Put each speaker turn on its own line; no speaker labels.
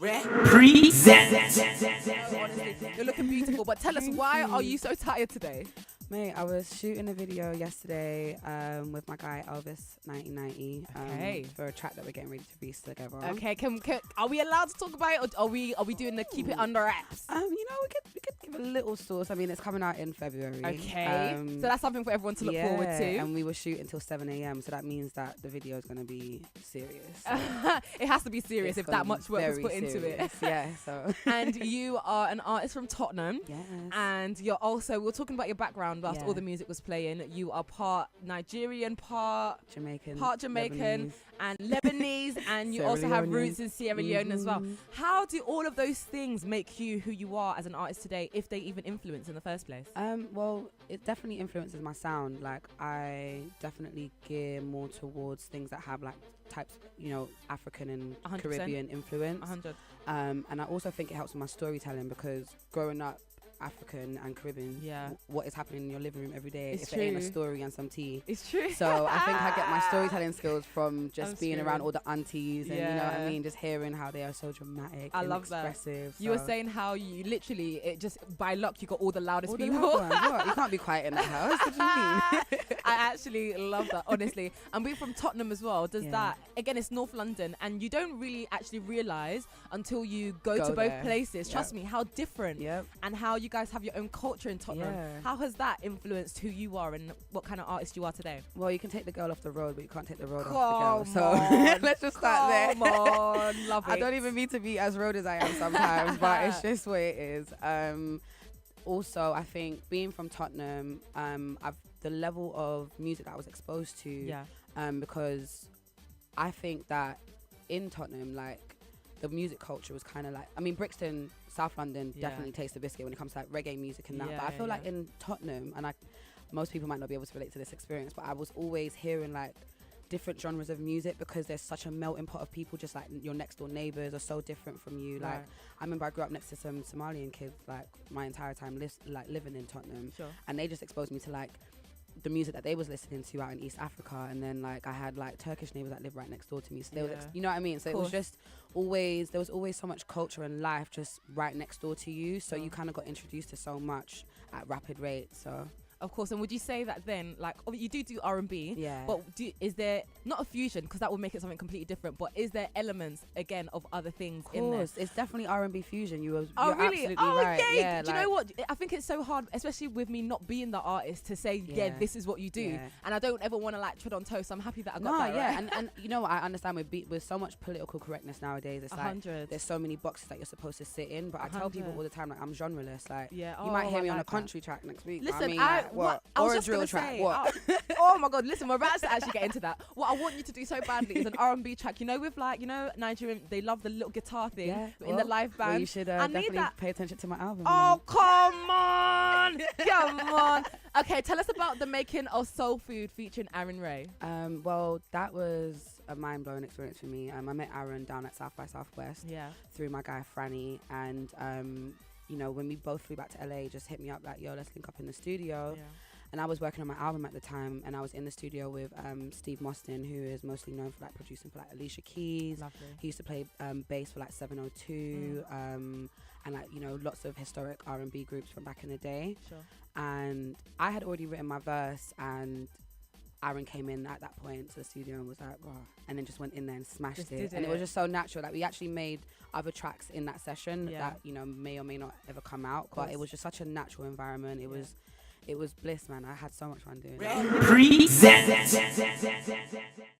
Reprezent.
Honestly, you're looking beautiful, but tell us, why are you so tired today?
Mate, I was shooting a video yesterday with my guy Elvis 1990
Okay.
for a track that we're getting ready to release together.
Okay, are we allowed to talk about it, or are we doing the keep it under wraps?
We could give a little source. I mean, it's coming out in February.
Okay, so that's something for everyone to look forward to.
And we were shooting till 7 a.m, so that means that the video is going to be serious.
It has to be serious if that much work was put into it.
Yeah. So.
And you are an artist from Tottenham.
Yes.
And you're also, we were talking about your background whilst
Yeah.
all the music was playing. You are part Nigerian, part
Jamaican,
Lebanese. And Lebanese, and you also have roots in Sierra Leone as well. How do all of those things make you who you are as an artist today, if they even influence in the first place?
Well, it definitely influences my sound. Like, I definitely gear more towards things that have like types, African and
100%.
Caribbean influence.
100.
And I also think it helps with my storytelling, because growing up African and Caribbean, what is happening in your living room every day, if it ain't a story and some tea.
It's true.
So I think I get my storytelling skills from just being around all the aunties and you know what I mean, just hearing how they are so dramatic and expressive.
You were saying how you literally, it just by luck you got all the loudest people.
What? You can't be quiet in that house. What do you mean?
I actually love that, honestly. And being from Tottenham as well, does that, again, it's North London, and you don't really actually realise until you go to both places, trust me, how different and how you guys have your own culture in Tottenham. How has that influenced who you are and what kind of artist you are today?
Well, you can take the girl off the road, but you can't take the road off the girl. So let's just start there.
Come on, love it.
I don't even mean to be as road as I am sometimes, but it's just what it is. Also, I think being from Tottenham, the level of music that I was exposed to, because I think that in Tottenham, like, the music culture was kind of like, I mean, Brixton, South London definitely tastes the biscuit when it comes to like reggae music and that. But I feel like in Tottenham, and most people might not be able to relate to this experience, but I was always hearing like different genres of music, because there's such a melting pot of people. Just like your next door neighbors are so different from you. Like, I remember I grew up next to some Somalian kids like my entire time living in Tottenham, and they just exposed me to like the music that they was listening to out in East Africa. And then like I had like Turkish neighbors that live right next door to me, so they was you know what I mean, so it was just always, there was always so much culture and life just right next door to you, so you kind of got introduced to so much at rapid rates. So
of course. And would you say that then, like, you do R&B, but is there not a fusion, because that would make it something completely different, but is there elements again of other things in there?
It's definitely R&B fusion. You're
really?
Absolutely right.
Yeah, do you know what? I think it's so hard, especially with me not being the artist, to say this is what you do, and I don't ever want to like tread on toes. So I'm happy that I got that right.
And you know what, I understand with so much political correctness nowadays, it's 100. Like there's so many boxes that you're supposed to sit in, but 100. I tell people all the time, like, I'm genreless. Like, you might hear me on a country track next week.
Listen,
what? Or a drill track. What?
Oh my God! Listen, we're about to actually get into that. What I want you to do so badly is an R&B track. With like, Nigerian, they love the little guitar thing in the live band.
Well, you should definitely pay attention to my album.
Oh, come on, come on. Okay, tell us about the making of Soul Food featuring Aaron Ray.
Well, that was a mind-blowing experience for me. I met Aaron down at South by Southwest through my guy Franny, and when we both flew back to LA, just hit me up like, yo, let's link up in the studio. And I was working on my album at the time, and I was in the studio with Steve Mostyn, who is mostly known for like producing for like Alicia Keys.
Lovely.
He used to play bass for like 702, and like lots of historic R&B groups from back in the day. And I had already written my verse, and Aaron came in at that point to the studio and was like, oh, and then just went in there and smashed it. And it was just so natural. Like, we actually made other tracks in that session that may or may not ever come out, but it was just such a natural environment. It was bliss, man. I had so much fun doing it.
Reprezent.